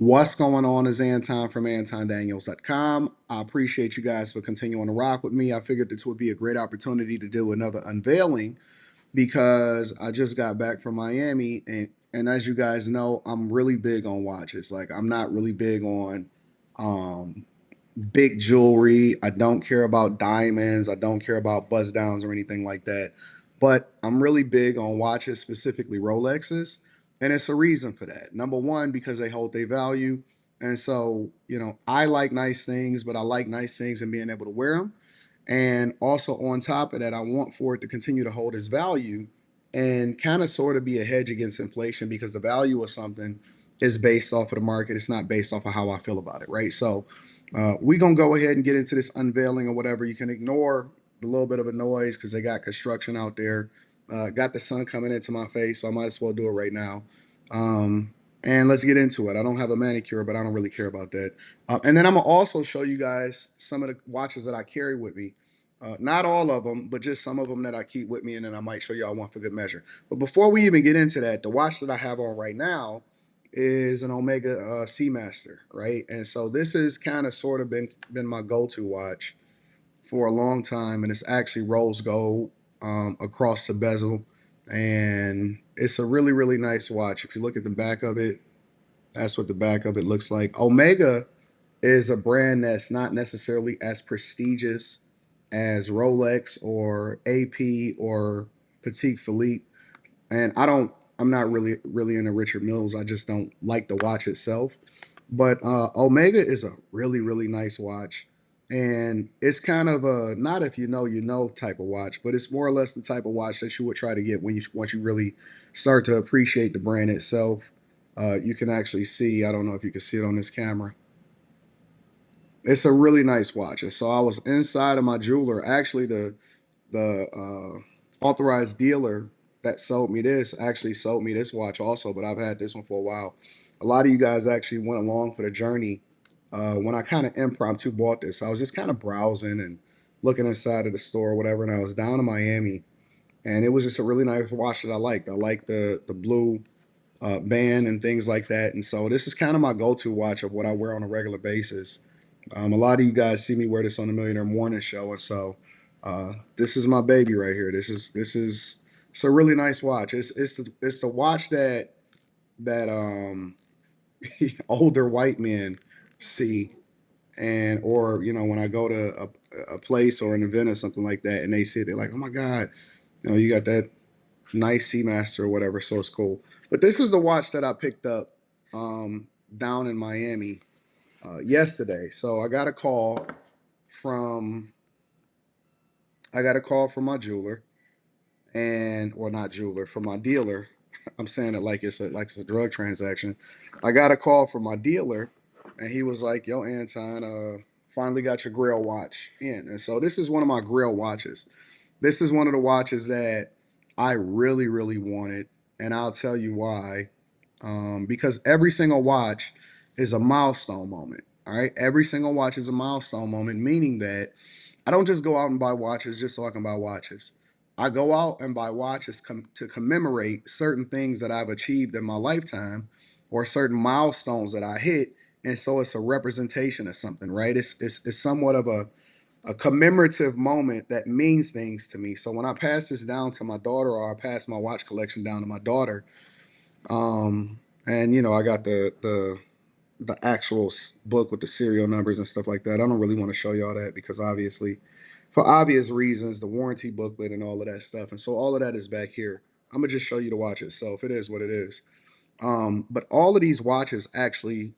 What's going on is Anton from antondaniels.com. I appreciate you guys for continuing to rock with me. I figured this would be a great opportunity to do another unveiling because I just got back from Miami and as you guys know, I'm really big on watches. Like I'm not really big on um big jewelry. I don't care about diamonds. I don't care about buzz downs or anything like that. But I'm really big on watches, specifically Rolexes. And it's a reason for that. Number one, because they hold their value. And so, I like nice things, but I like nice things and being able to wear them. And also on top of that, I want for it to continue to hold its value and kind of sort of be a hedge against inflation because the value of something is based off of the market. It's not based off of how I feel about it, right? So we're going to go ahead and get into this unveiling or whatever. You can ignore the little bit of a noise because they got construction out there. Got the sun coming into my face, so I might as well do it right now. And let's get into it. I don't have a manicure, but I don't really care about that. And then I'm going to also show you guys some of the watches that I carry with me. Not all of them, but just some of them that I keep with me, and then I might show y'all one for good measure. But before we even get into that, the watch that I have on right now is an Omega Seamaster, right? And so this has kind of sort of been my go-to watch for a long time, and it's actually rose gold across the bezel, and it's a really nice watch. If you look at the back of it, that's what the back of it looks like. Omega is a brand that's not necessarily as prestigious as Rolex or AP or Petit Philippe, and I'm not really into Richard Milles. I just don't like the watch itself. But Omega is a really nice watch, and it's kind of a not if you know type of watch, but it's more or less the type of watch that you would try to get when you once you really start to appreciate the brand itself. You can actually see. I don't know if you can see it on this camera. It's a really nice watch. And so I was inside of my jeweler. Actually, the authorized dealer that sold me this actually sold me this watch also, but I've had this one for a while. A lot of you guys actually went along for the journey when I kind of impromptu bought this. I was just kind of browsing and looking inside of the store or whatever, and I was down in Miami, and it was just a really nice watch that I liked. I liked the blue band and things like that, and so this is kind of my go-to watch of what I wear on a regular basis. A lot of you guys see me wear this on the Millionaire Morning Show, and so this is my baby right here. This is it's a really nice watch. It's the watch that older white men see, and or when I go to a place or an event or something like that, and they see it, they're like, oh my god, you got that nice Seamaster or whatever. So it's cool. But this is the watch that I picked up down in Miami yesterday. So from I got a call from my jeweler and or not jeweler from my dealer. I'm saying it like it's a drug transaction. I got a call from my dealer, and he was like, "Yo, Anton, finally got your Grail watch in." And so this is one of my Grail watches. This is one of the watches that I really wanted, and I'll tell you why. Because every single watch is a milestone moment. All right, every single watch is a milestone moment, meaning that I don't just go out and buy watches just so I can buy watches. I go out and buy watches to commemorate certain things that I've achieved in my lifetime or certain milestones that I hit. And so it's a representation of something, right? It's somewhat of a commemorative moment that means things to me. So when I pass this down to my daughter or I pass my watch collection down to my daughter, and I got the actual book with the serial numbers and stuff like that. I don't really want to show y'all that because obviously, for obvious reasons, the warranty booklet and all of that stuff. And so all of that is back here. I'm gonna just show you the watch itself. It is what it is. But all of these watches actually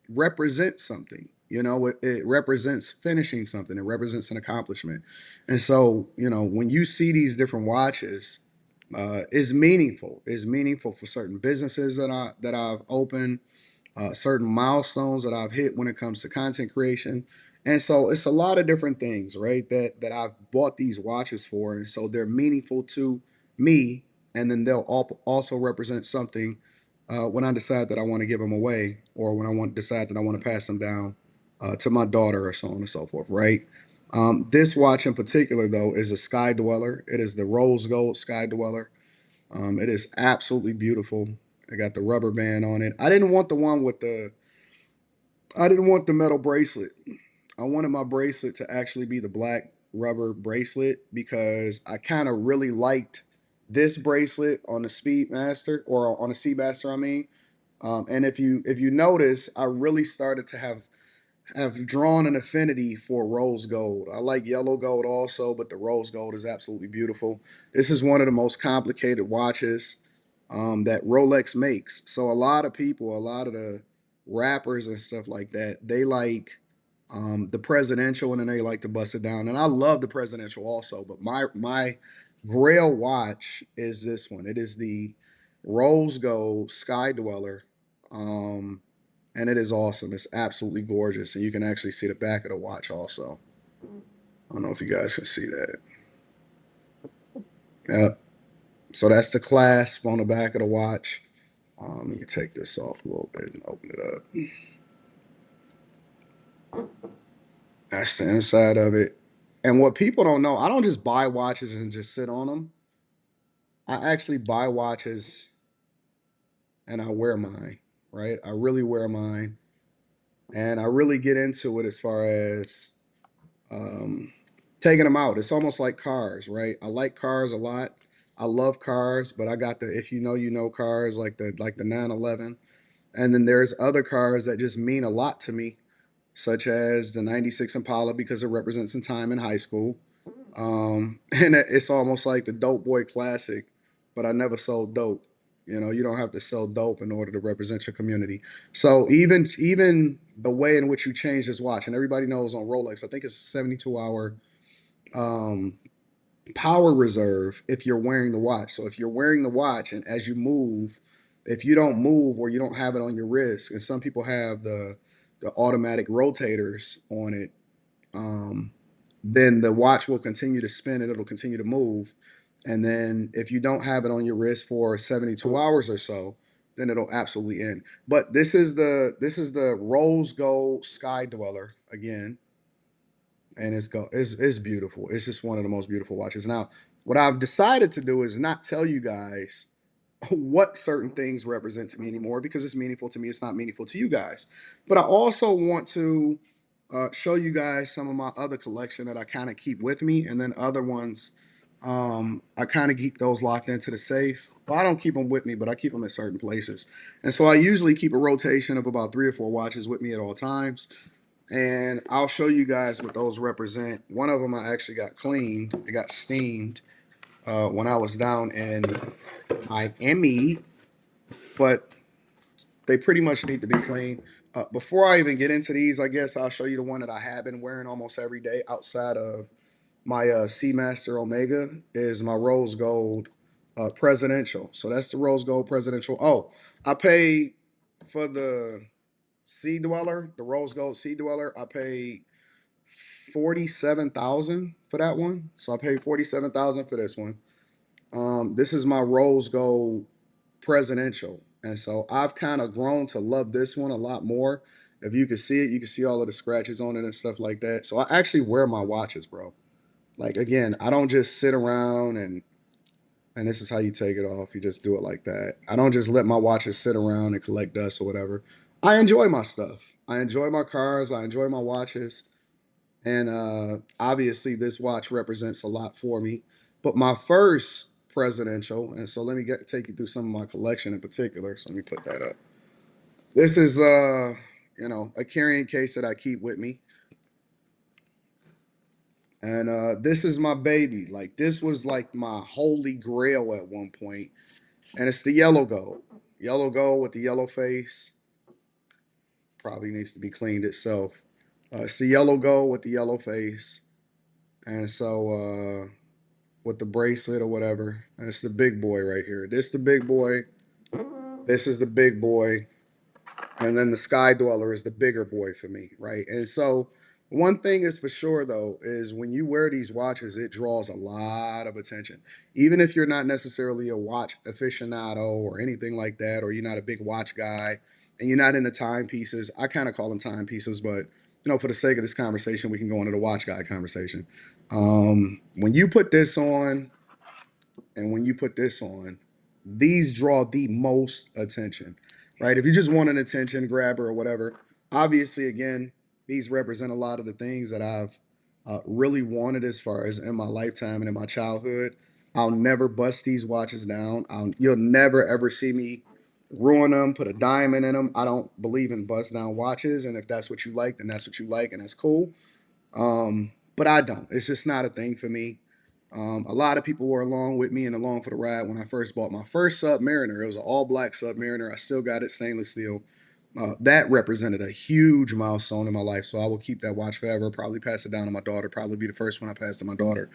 represent something. It represents finishing something. It represents an accomplishment. And so, when you see these different watches, is meaningful. Is meaningful for certain businesses that I've opened, certain milestones that I've hit when it comes to content creation. And so it's a lot of different things, right? That I've bought these watches for, and so they're meaningful to me, and then they'll also represent something when I decide that I want to give them away, or when I want decide that I want to pass them down to my daughter, or so on and so forth, right? This watch in particular, though, is a Sky Dweller. It is the rose gold Sky Dweller. It is absolutely beautiful. I got the rubber band on it. I didn't want the one with the. I didn't want the metal bracelet. I wanted my bracelet to actually be the black rubber bracelet because I kind of really liked this bracelet on the Speedmaster or on the Seabaster. I mean, and if you notice, I really started to have drawn an affinity for rose gold. I like yellow gold also, but the rose gold is absolutely beautiful. This is one of the most complicated watches that Rolex makes. So a lot of people, a lot of the rappers and stuff like that, they like the presidential and then they like to bust it down. And I love the presidential also, but my Grail watch is this one. It is the rose gold Sky Dweller. Um, and it is awesome. It's absolutely gorgeous, and you can actually see the back of the watch also. I don't know if you guys can see that. Yep. So that's the clasp on the back of the watch. Let me take this off a little bit and open it up. That's the inside of it. And what people don't know, I don't just buy watches and just sit on them. I actually buy watches and I wear mine, right? I really wear mine, and I really get into it as far as um, taking them out. It's almost like cars, right? I like cars a lot. I love cars, but I got the if you know you know cars like the 911, and then there's other cars that just mean a lot to me, such as the '96 Impala because it represents some time in high school. And it's almost like the Dope Boy Classic, but I never sold dope. You know, you don't have to sell dope in order to represent your community. So even the way in which you change this watch, and everybody knows on Rolex, I think it's a 72-hour um, power reserve if you're wearing the watch. So if you're wearing the watch and as you move, if you don't move or you don't have it on your wrist, and some people have the automatic rotators on it, um, then the watch will continue to spin and it'll continue to move. And then if you don't have it on your wrist for 72 hours or so, then it'll absolutely end. But this is the rose gold Sky Dweller again, and it's beautiful. It's just one of the most beautiful watches. Now, what I've decided to do is not tell you guys what certain things represent to me anymore because it's meaningful to me. It's not meaningful to you guys. But I also want to show you guys some of my other collection that I kind of keep with me, and then other ones I kind of keep those locked into the safe. Well, I don't keep them with me, but I keep them at certain places. And so I usually keep a rotation of about 3 or 4 watches with me at all times. And I'll show you guys what those represent. One of them I actually got cleaned. It got steamed when I was down in Miami, but they pretty much need to be clean. Before I even get into these, I guess I'll show you the one that I have been wearing almost every day outside of my Seamaster Omega is my rose gold presidential. So that's the rose gold presidential. Oh, I paid for the Sea Dweller, the rose gold Sea Dweller. I paid 47,000 for that one. So I paid 47,000 for this one. This is my rose gold presidential. And so I've kind of grown to love this one a lot more. If you can see it, you can see all of the scratches on it and stuff like that. So I actually wear my watches, bro. Like again, I don't just sit around and this is how you take it off. You just do it like that. I don't just let my watches sit around and collect dust or whatever. I enjoy my stuff. I enjoy my cars. I enjoy my watches. And obviously, this watch represents a lot for me. But my first presidential, and so let me take you through some of my collection in particular. So let me put that up. This is, a carrying case that I keep with me, and this is my baby. Like this was like my holy grail at one point, and it's the yellow gold with the yellow face. Probably needs to be cleaned itself. It's the yellow gold with the yellow face, and so with the bracelet or whatever. And it's the big boy right here. This the big boy. This is the big boy. And then the Sky Dweller is the bigger boy for me, right? And so one thing is for sure though is when you wear these watches, it draws a lot of attention. Even if you're not necessarily a watch aficionado or anything like that, or you're not a big watch guy and you're not into timepieces. I kind of call them timepieces, but for the sake of this conversation, we can go into the watch guy conversation. When you put this on and when you put this on, these draw the most attention, right? If you just want an attention grabber or whatever, obviously, again, these represent a lot of the things that I've really wanted as far as in my lifetime and in my childhood. I'll never bust these watches down. You'll never ever see me ruin them, put a diamond in them. I don't believe in bust down watches, and if that's what you like, then that's what you like, and that's cool. But I don't. It's just not a thing for me. A lot of people were along with me and along for the ride when I first bought my first Submariner. It was an all black Submariner. I still got it stainless steel. That represented a huge milestone in my life, so I will keep that watch forever. Probably pass it down to my daughter. Probably be the first one I pass to my daughter.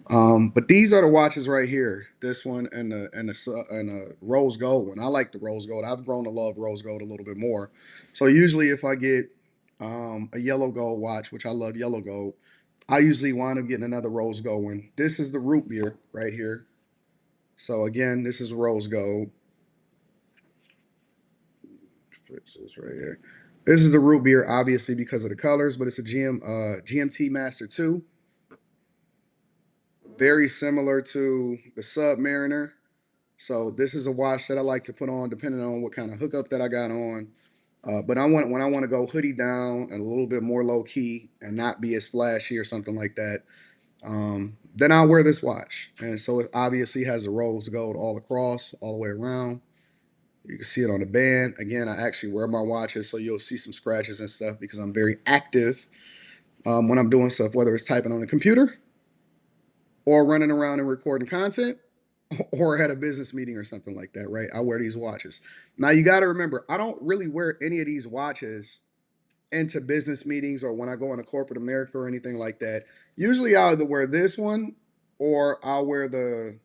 But these are the watches right here. This one and the rose gold one. I like the rose gold. I've grown to love rose gold a little bit more. So usually, if I get a yellow gold watch, which I love yellow gold, I usually wind up getting another rose gold one. This is the root beer right here. So again, this is rose gold. Fix this right here. This is the root beer, obviously because of the colors, but it's a GMT Master 2. Very similar to the Submariner. So this is a watch that I like to put on depending on what kind of hookup that I got on. But when I want to go hoodie down and a little bit more low key and not be as flashy or something like that, then I'll wear this watch. And so it obviously has the rose gold all across, all the way around. You can see it on the band. Again, I actually wear my watches, so you'll see some scratches and stuff because I'm very active when I'm doing stuff, whether it's typing on a computer or running around and recording content or at a business meeting or something like that, right? I wear these watches. Now, you got to remember, I don't really wear any of these watches into business meetings or when I go into corporate America or anything like that. Usually I'll either wear this one or I'll wear the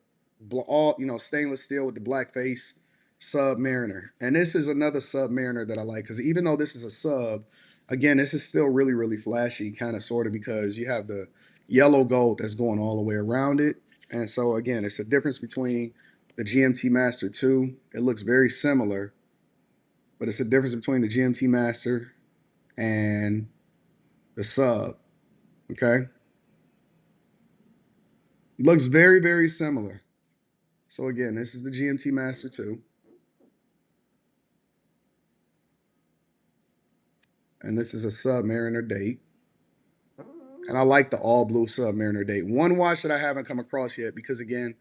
all, stainless steel with the black face Submariner. And this is another Submariner that I like because even though this is a sub, again, this is still really, really flashy, kind of sort of because you have the yellow gold that's going all the way around it. And so again, it's a difference between the GMT Master 2. It looks very similar, but it's a difference between the GMT Master and the sub. Okay. Looks very, very similar. So again, this is the GMT Master 2. And this is a Submariner date. And I like the all blue Submariner date. One watch that I haven't come across yet because again,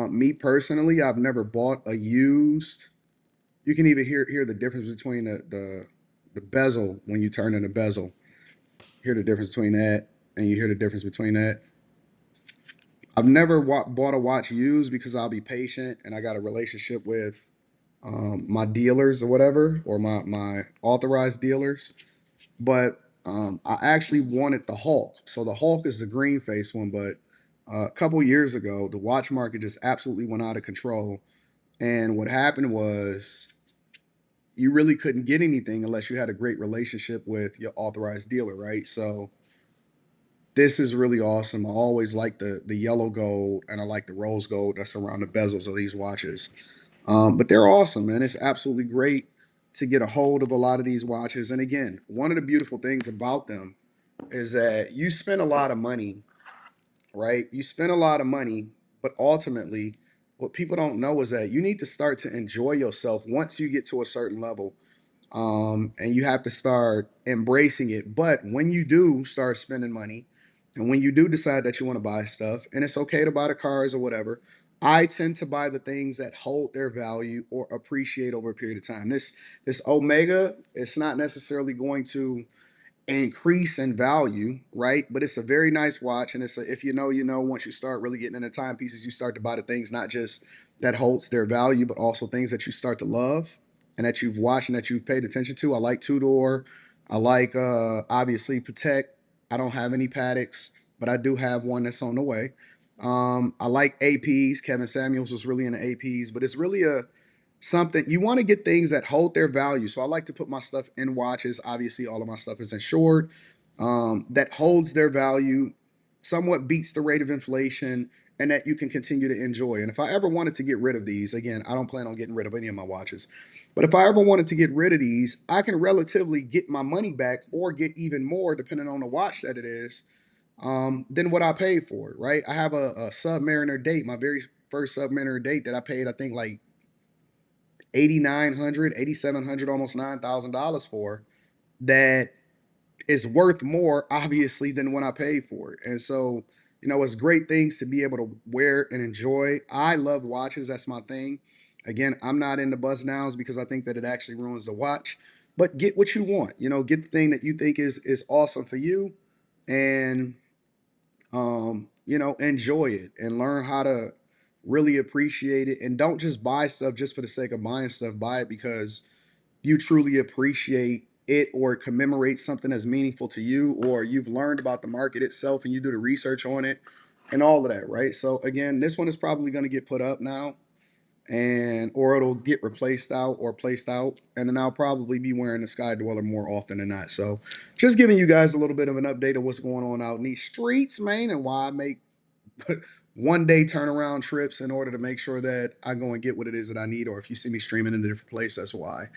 me personally, I've never bought a used. You can even hear the difference between the bezel when you turn in the bezel. Hear the difference between that, and you hear the difference between that. I've never bought a watch used because I'll be patient and I got a relationship with my dealers or whatever, or my authorized dealers. But I actually wanted the Hulk. So the Hulk is the green face one, but a couple years ago, the watch market just absolutely went out of control. And what happened was you really couldn't get anything unless you had a great relationship with your authorized dealer, right? So this is really awesome. I always like the yellow gold and I like the rose gold that's around the bezels of these watches. But they're awesome, man. It's absolutely great to get a hold of a lot of these watches. And again, one of the beautiful things about them is that you spend a lot of money, right? You spend a lot of money, but ultimately, what people don't know is that you need to start to enjoy yourself once you get to a certain level. And you have to start embracing it. But when you do start spending money, and when you do decide that you want to buy stuff, and it's okay to buy the cars or whatever, I tend to buy the things that hold their value or appreciate over a period of time. This Omega, it's not necessarily going to increase in value, right? But it's a very nice watch, and if you know, you know. Once you start really getting into timepieces, you start to buy the things not just that holds their value, but also things that you start to love and that you've watched and that you've paid attention to. I like Tudor. I like obviously Patek. I don't have any Pateks, but I do have one that's on the way. I like APs. Kevin Samuels was really into APs, but it's really a something you want to get things that hold their value. So I like to put my stuff in watches. Obviously, all of my stuff is insured. That holds their value, somewhat beats the rate of inflation, and that you can continue to enjoy. And if I ever wanted to get rid of these, again, I don't plan on getting rid of any of my watches. But if I ever wanted to get rid of these, I can relatively get my money back or get even more, depending on the watch that it is, than what I paid for it, right? I have a Submariner date, my very first Submariner date that I paid, I think like $8,900, $8,700, almost $9,000 for, that is worth more, obviously, than when I paid for it. And so, it's great things to be able to wear and enjoy. I love watches. That's my thing. Again, I'm not into buzz downs because I think that it actually ruins the watch. But get what you want. Get the thing that you think is awesome for you, and enjoy it and learn how to really appreciate it. And don't just buy stuff just for the sake of buying stuff. Buy it because you truly appreciate it, or commemorate something that's meaningful to you, or you've learned about the market itself and you do the research on it and all of that, right? So again, this one is probably going to get put up now, and or it'll get replaced out or placed out, and then I'll probably be wearing the Sky Dweller more often than not. So just giving you guys a little bit of an update of what's going on out in these streets, man, and why I make one day turnaround trips in order to make sure that I go and get what it is that I need. Or if you see me streaming in a different place, that's why.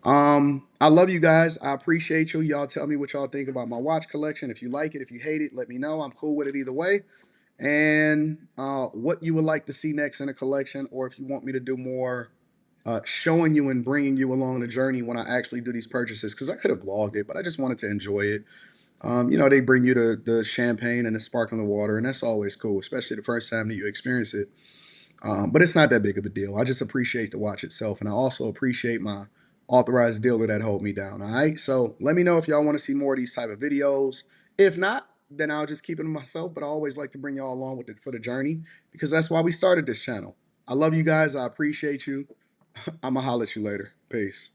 I love you guys. I appreciate you. Y'all tell me what y'all think about my watch collection. If you like it, if you hate it, let me know. I'm cool with it either way. And what you would like to see next in a collection, or if you want me to do more showing you and bringing you along the journey when I actually do these purchases, because I could have vlogged it, but I just wanted to enjoy it. They bring you the champagne and the sparkling water, and that's always cool, especially the first time that you experience it. But it's not that big of a deal. I just appreciate the watch itself, and I also appreciate my authorized dealer that hold me down. All right, so let me know if y'all want to see more of these type of videos. If not, then I'll just keep it to myself. But I always like to bring y'all along with it for the journey, because that's why we started this channel. I love you guys. I appreciate you. I'ma holler at you later. Peace.